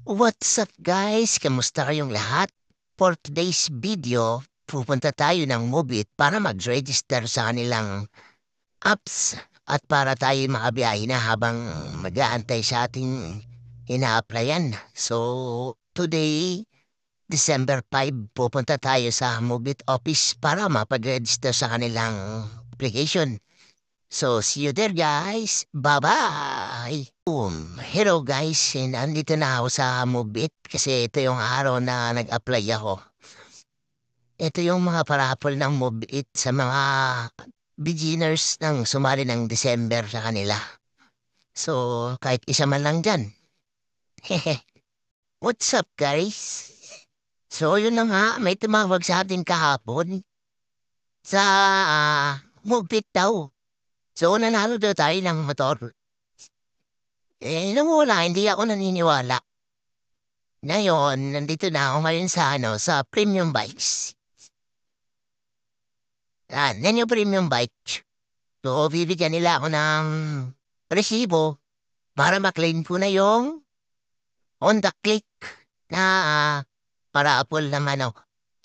What's up guys? Kamusta kayong lahat? For today's video, pupunta tayo ng Mobit para mag-register sa kanilang apps at para tayo makabiyahe na habang mag-aantay sa ating ina-applyan. So, today, December 5, pupunta tayo sa Mobit office para mapag-register sa kanilang application. So, see you there guys. Bye-bye! Hello guys, nandito na ako sa Mobit kasi ito yung araw na nag-apply ako. Ito yung mga parapol ng Mobit sa mga beginners ng sumali ng December sa kanila. So, kahit isa man lang dyan. Hehe. What's up guys? So, yun na nga, may tumawag sa atin kahapon sa Mobit daw. So, nanalo daw tayo ng motor. Nung una, hindi ako naniniwala. Ngayon, nandito na ako ngayon sa sa premium bikes. Yan yung premium bike. So, bibigyan nila ako ng resibo para maklaim ko na yung Honda Click na para Apple naman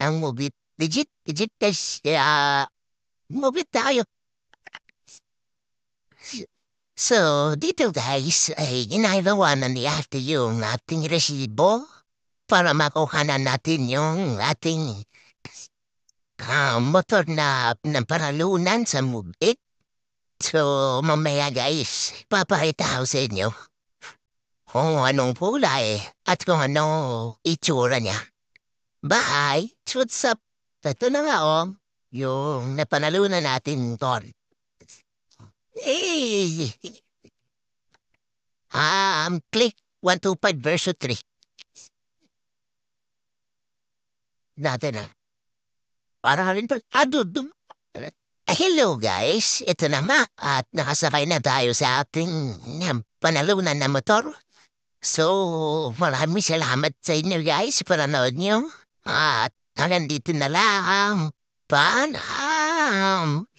ang Mobit. Legit guys. Kaya, Mobit tayo. So, dito guys, ay ginagawanan ni ate yung ating resibo para makuhanan natin yung ating motor na paralunan sa Mubit. So, mamaya guys, papakita ko sa inyo kung anong kulay at kung ano itsura niya. Bye! What's up? Ito na nga yung napanalunan natin ton. Eh, click 125 verso 3. Natin para rin to. Hello guys, ito na nga at nakasakay na tayo sa ating panalunan na motor. So, maraming salamat sa inyo guys sa panonood nyo. At hanggang dito na lang. Paalam!